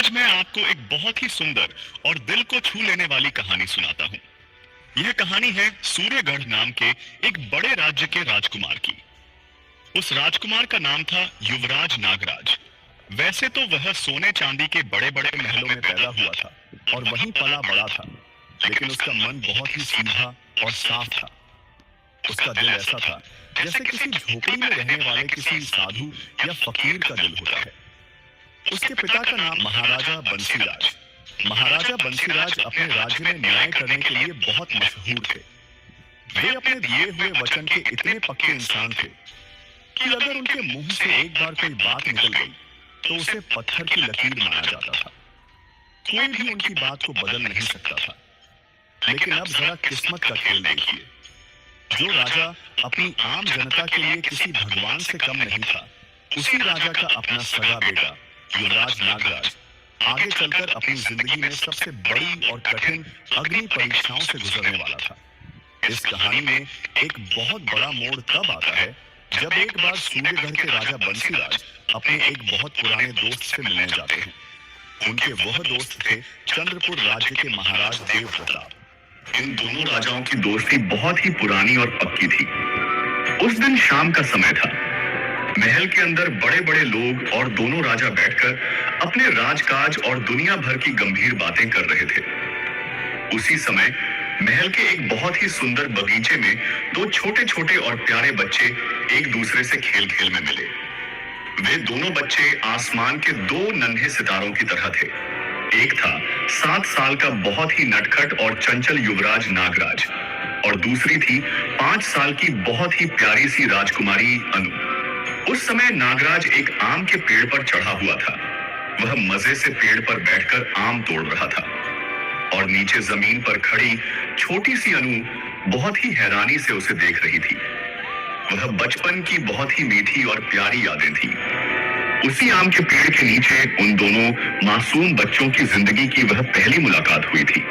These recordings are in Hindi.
आज मैं आपको एक बहुत ही सुंदर और दिल को छू लेने वाली कहानी सुनाता हूँ। यह कहानी है सूर्यगढ़ नाम के एक बड़े राज्य के राजकुमार की। उस राजकुमार का नाम था युवराज नागराज। वैसे तो वह सोने चांदी के बड़े बड़े महलों में पैदा हुआ था और वहीं पला बड़ा था, लेकिन उसका मन बहुत ही सीधा और साफ था। उसका दिल ऐसा था जैसे किसी झोपड़ी में रहने वाले किसी साधु या फकीर का दिल होता है। उसके पिता का नाम महाराजा बंसीराज। महाराजा बंसीराज अपने राज्य में न्याय करने के लिए बहुत मशहूर थे। वे अपने दिए हुए वचन के इतने पक्के इंसान थे कि अगर उनके मुंह से एक बार कोई बात निकल गई तो उसे पत्थर की लकीर माना जाता था। कोई भी उनकी बात को बदल नहीं सकता था। लेकिन अब जरा किस्मत का खेल देखिए। जो राजा अपनी आम जनता के लिए किसी भगवान से कम नहीं था, उसी राजा का अपना सगा बेटा युवराज नागराज आगे चलकर अपनी जिंदगी में सबसे बड़ी और कठिन अग्नि परीक्षाओं से गुजरने वाला था। इस कहानी में एक बहुत बड़ा मोड़ तब आता है जब एक बार सूर्यगढ़ के राजा बंसीराज अपने एक बहुत पुराने दोस्त से मिलने जाते हैं। उनके वह दोस्त थे चंद्रपुर राज्य के महाराज देव प्रताप। इन दोनों राजाओं की दोस्ती बहुत ही पुरानी और पक्की थी। उस दिन शाम का समय था। महल के अंदर बड़े बड़े लोग और दोनों राजा बैठकर अपने राजकाज और दुनिया भर की गंभीर बातें कर रहे थे। उसी समय महल के एक बहुत ही सुंदर बगीचे में दो छोटे छोटे और प्यारे बच्चे एक दूसरे से खेल खेल में मिले। वे दोनों बच्चे आसमान के दो नन्हे सितारों की तरह थे। एक था 7 साल का बहुत ही नटखट और चंचल युवराज नागराज और दूसरी थी 5 साल की बहुत ही प्यारी सी राजकुमारी अनु। उस समय नागराज एक आम के पेड़ पर चढ़ा हुआ था। वह मजे से पेड़ पर बैठकर आम तोड़ रहा था और नीचे जमीन पर खड़ी छोटी सी अनु बहुत ही हैरानी से उसे देख रही थी। वह बचपन की बहुत ही मीठी और प्यारी यादें थी। उसी आम के पेड़ के नीचे उन दोनों मासूम बच्चों की जिंदगी की वह पहली मुलाकात हुई थी।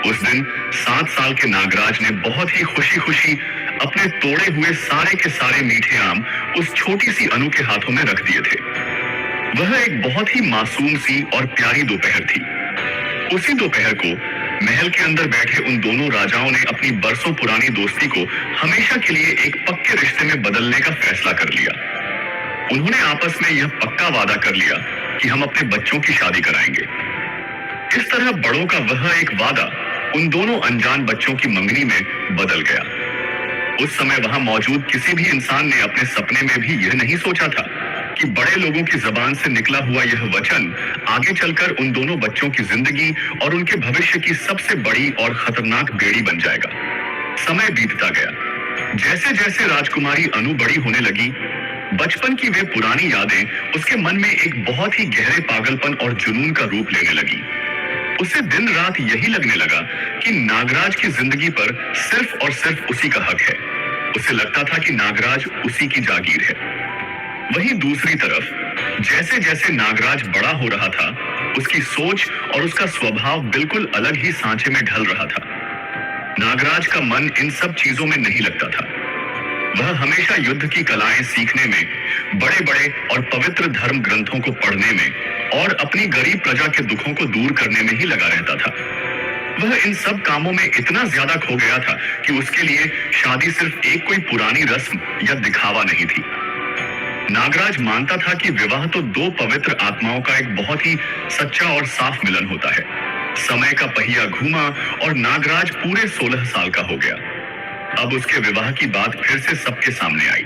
उस दिन 7 साल के नागराज ने बहुत ही खुशी खुशी अपने तोड़े हुए सारे के सारे मीठे आम उस छोटी सी अनु के हाथों में रख दिए थे। वह एक बहुत ही मासूम सी और प्यारी दोपहर थी। उसी दोपहर को महल के अंदर बैठे उन दोनों राजाओं ने अपनी बरसों पुरानी दोस्ती को हमेशा के लिए एक पक्के रिश्ते में बदलने का फैसला कर लिया। उन्होंने आपस में यह पक्का वादा कर लिया कि हम अपने बच्चों की शादी कराएंगे। इस तरह बड़ों का वह एक वादा उन दोनों अनजान बच्चों की मंगनी में बदल गया। उस समय वहां मौजूद किसी भी इंसान ने अपने सपने में भी यह नहीं सोचा था कि बड़े लोगों की जबान से निकला हुआ यह वचन आगे चलकर उन दोनों बच्चों की जिंदगी और उनके भविष्य की सबसे बड़ी और खतरनाक बेड़ी बन जाएगा। समय बीतता गया। जैसे जैसे राजकुमारी अनु बड़ी होने लगी, बचपन की वे पुरानी यादें उसके मन में एक बहुत ही गहरे पागलपन और जुनून का रूप लेने लगी। उसे दिन रात यही लगने लगा कि नागराज की जिंदगी पर सिर्फ और सिर्फ उसी का हक है। उसे लगता था कि नागराज उसी की जागीर है। वहीं दूसरी तरफ जैसे जैसे नागराज बड़ा हो रहा था, उसकी सोच और उसका स्वभाव बिल्कुल अलग ही सांचे में ढल रहा था। नागराज का मन इन सब चीजों में नहीं लगता था। वह हमेशा युद्ध की कलाएं सीखने में, बड़े बड़े और पवित्र धर्म ग्रंथों को पढ़ने में और अपनी गरीब प्रजा के दुखों को दूर करने में ही लगा रहता था। वह इन सब कामों में इतना ज्यादा खो गया था कि उसके लिए शादी सिर्फ एक कोई पुरानी रस्म या दिखावा नहीं थी। नागराज मानता था कि विवाह तो दो पवित्र आत्माओं का एक बहुत ही सच्चा और साफ मिलन होता है। समय का पहिया घूमा और नागराज पूरे 16 साल का हो गया। अब उसके विवाह की बात फिर से सबके सामने आई।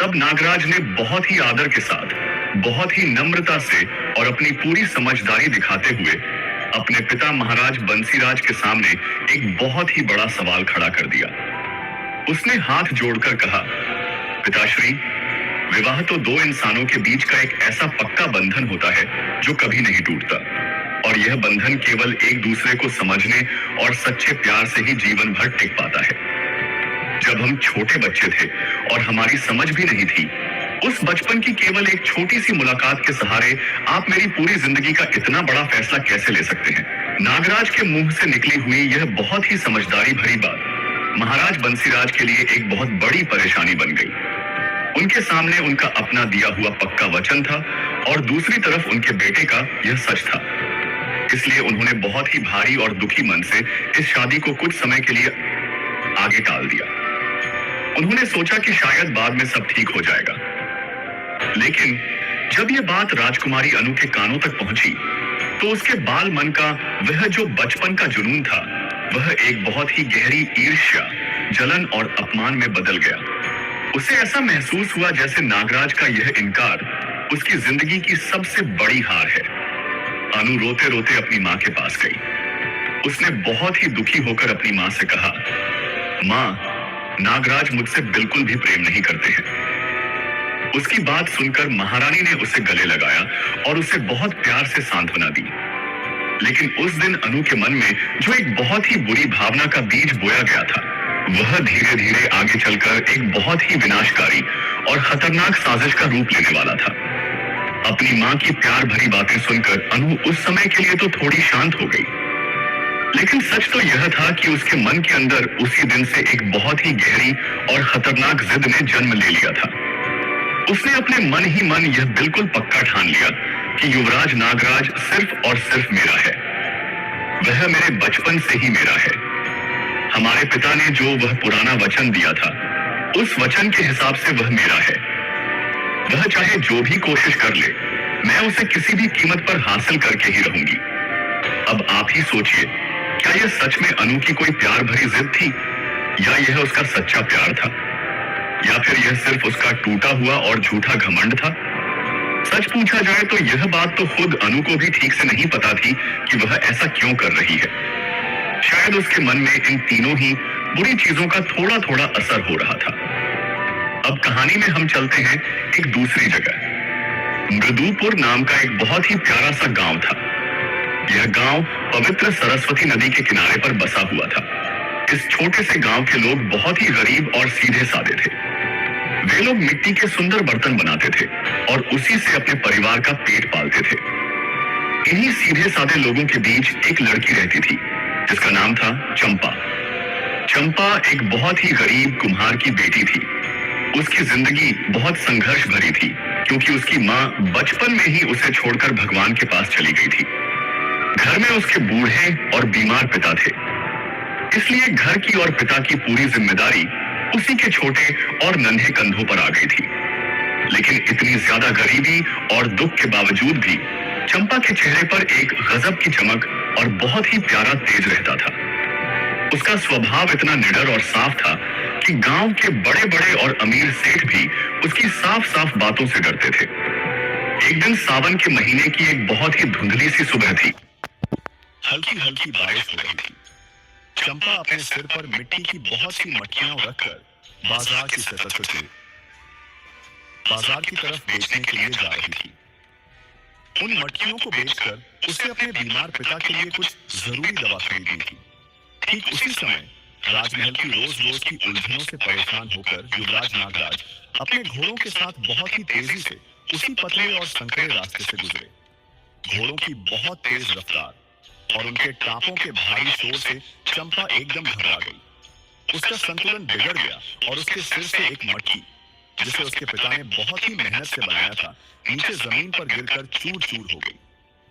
तब नागराज ने बहुत ही आदर के साथ, बहुत ही नम्रता से और अपनी पूरी समझदारी दिखाते हुए अपने पिता महाराज बंसीराज के सामने एक बहुत ही बड़ा सवाल खड़ा कर दिया। उसने हाथ जोड़कर कहा, पिताश्री, विवाह तो दो इंसानों के बीच का एक ऐसा पक्का बंधन होता है जो कभी नहीं टूटता, और यह बंधन केवल एक दूसरे को समझने और सच्चे प्यार से ही जीवन भर टिक पाता है। जब हम छोटे बच्चे थे और हमारी समझ भी नहीं थी, उस बचपन की केवल एक छोटी सी मुलाकात के सहारे आप मेरी पूरी जिंदगी का इतना बड़ा फैसला कैसे ले सकते हैं? नागराज के मुंह से निकली हुई यह बहुत ही समझदारी भरी बात महाराज बंसीराज के लिए एक बहुत बड़ी परेशानी बन गई। उनके सामने उनका अपना दिया हुआ पक्का वचन था और दूसरी तरफ उनके बेटे का यह सच था। इसलिए उन्होंने बहुत ही भारी और दुखी मन से इस शादी को कुछ समय के लिए आगे टाल दिया। उन्होंने सोचा कि शायद बाद में सब ठीक हो जाएगा। लेकिन जब यह बात राजकुमारी अनु के कानों तक पहुंची तो उसके बाल मन का वह जो बचपन का जुनून था वह एक बहुत ही गहरी ईर्ष्या, जलन और अपमान में बदल गया। उसे ऐसा महसूस हुआ जैसे नागराज का यह इनकार उसकी जिंदगी की सबसे बड़ी हार है। अनु रोते रोते अपनी माँ के पास गई। उसने बहुत ही दुखी होकर अपनी माँ से कहा, माँ, नागराज मुझसे बिल्कुल भी प्रेम नहीं करते हैं। उसकी बात सुनकर महारानी ने उसे गले लगाया और उसे बहुत प्यार से सांत्वना दी। लेकिन उस दिन अनु के मन में जो एक बहुत ही बुरी भावना का बीज बोया गया था वह धीरे धीरे आगे चलकर एक बहुत ही विनाशकारी और खतरनाक साजिश का रूप लेने वाला था। अपनी माँ की प्यार भरी बातें सुनकर अनु उस समय के लिए तो थोड़ी शांत हो गई, लेकिन सच तो यह था कि उसके मन के अंदर उसी दिन से एक बहुत ही गहरी और खतरनाक जिद ने जन्म ले लिया था। उसने अपने मन ही मन यह बिल्कुल पक्का ठान लिया कि युवराज नागराज सिर्फ और सिर्फ मेरा है। वह मेरे बचपन से ही मेरा है। हमारे पिता ने जो वह पुराना वचन दिया था उस वचन के हिसाब से वह मेरा है। वह चाहे जो भी कोशिश कर ले, मैं उसे किसी भी कीमत पर हासिल करके ही रहूंगी। अब आप ही सोचिए, क्या यह सच में अनु की कोई प्यार भरी जिद थी या यह उसका सच्चा प्यार था, या फिर यह सिर्फ उसका टूटा हुआ और झूठा घमंड था? सच पूछा जाए तो यह बात तो खुद अनु को भी ठीक से नहीं पता थी कि वह ऐसा क्यों कर रही है। शायद उसके मन में इन तीनों ही बुरी चीजों का थोड़ा थोड़ा असर हो रहा था। अब कहानी में हम चलते हैं एक दूसरी जगह। मृदुपुर नाम का एक बहुत ही प्यारा सा गांव था। यह गांव पवित्र सरस्वती नदी के किनारे पर बसा हुआ था। इस छोटे से गांव के लोग बहुत ही गरीब और सीधे साधे थे। वे लोग मिट्टी के सुंदर बर्तन बनाते थे और उसी से अपने परिवार का पेट पालते थे। इन्हीं सीधे साधे लोगों के बीच एक लड़की रहती थी जिसका नाम था चंपा। चंपा एक बहुत ही गरीब कुम्हार की बेटी थी। उसकी जिंदगी बहुत संघर्ष भरी थी क्योंकि उसकी माँ बचपन में ही उसे छोड़कर भगवान के पास चली गई थी। घर में उसके बूढ़े और बीमार पिता थे, इसलिए घर की और पिता की पूरी जिम्मेदारी उसी के छोटे और नन्हे कंधों पर आ गई थी। लेकिन इतनी ज्यादा गरीबी और दुख के बावजूद भी चंपा के चेहरे पर एक गजब की चमक और बहुत ही प्यारा तेज रहता था। उसका स्वभाव इतना निडर और साफ था कि गांव के बड़े बड़े और अमीर सेठ भी उसकी साफ साफ बातों से डरते थे। एक दिन सावन के महीने की एक बहुत ही धुंधली सी सुबह थी। हल्की हल्की बारिश हो रही थी। चंपा अपने सिर पर मिट्टी की बहुत सी मटकियां रखकर बाजार की तरफ बेचने के लिए जा रही थी। उन मटकियों को बेचकर उसे अपने बीमार पिता के लिए कुछ जरूरी दवा खरीदनी थी। ठीक उसी समय राजमहल की रोज रोज की उलझनों से परेशान होकर युवराज नागराज अपने घोड़ों के साथ बहुत ही तेजी से उसी पतले और संकरे रास्ते से गुजरे। घोड़ों की बहुत तेज रफ्तार और उनके टापों के भारी शोर से चंपा एकदम घबरा गई। उसका संतुलन बिगड़ गया और उसके सिर से एक मटकी, जिसे उसके पिता ने बहुत ही मेहनत से बनाया था, नीचे जमीन पर गिरकर चूर-चूर हो गई।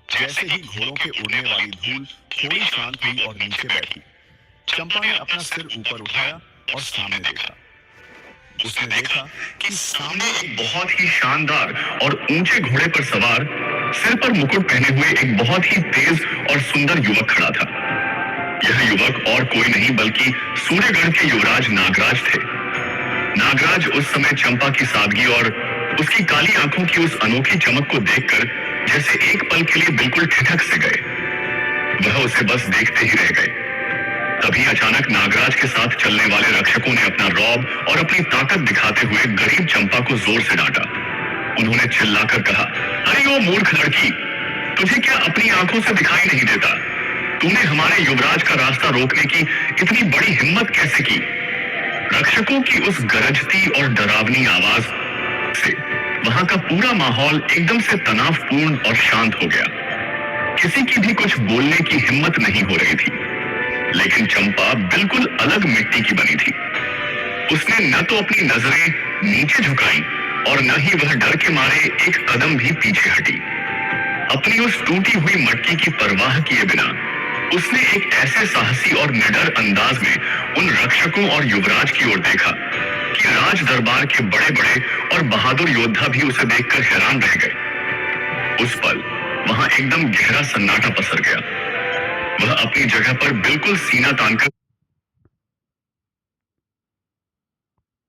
जैसे ही घोड़ों के उड़ने वाली धूल थोड़ी शांत हुई और नीचे बैठी, चंपा ने अपना सिर ऊपर उठाया और सामने देखा। उसने देखा कि सामने एक बहुत ही शानदार और ऊंचे घोड़े पर सवार, सिर पर मुकुट पहने हुए एक बहुत ही तेज और सुंदर युवक खड़ा था। यह युवक और कोई नहीं बल्कि सूर्यगढ़ के युवराज नागराज थे। नागराज उस समय चंपा की सादगी और उसकी काली आंखों की उस अनोखी चमक को देखकर जैसे एक पल के लिए बिल्कुल ठिठक से गए। वह उसे बस देखते ही रह गए। तभी अचानक नागराज के साथ चलने वाले रक्षकों ने अपना रौब और अपनी ताकत दिखाते हुए गरीब चंपा को जोर से डांटा। उन्होंने चिल्लाकर कहा, अरे ओ मूर्ख लड़की, तुझे क्या अपनी आंखों से दिखाई नहीं देता? तूने हमारे युवराज का रास्ता रोकने की इतनी बड़ी हिम्मत कैसे की? रक्षकों की उस गरजती और डरावनी आवाज से वहां का पूरा माहौल एकदम से तनावपूर्ण और शांत हो गया। किसी की भी कुछ बोलने की हिम्मत नहीं हो रही थी। लेकिन चंपा बिल्कुल अलग मिट्टी की बनी थी। उसने न तो अपनी नजरें नीचे झुकाई और न ही वह डर के मारे एक कदम भी पीछे हटी। अपनी उस टूटी हुई मटकी की परवाह किए बिना उसने एक ऐसे साहसी और निडर अंदाज में उन रक्षकों और युवराज की ओर देखा कि राज दरबार के बड़े बड़े और बहादुर योद्धा भी उसे देखकर हैरान रह गए। उस पल वहां एकदम गहरा सन्नाटा पसर गया। वह अपनी जगह पर बिल्कुल सीना तानकर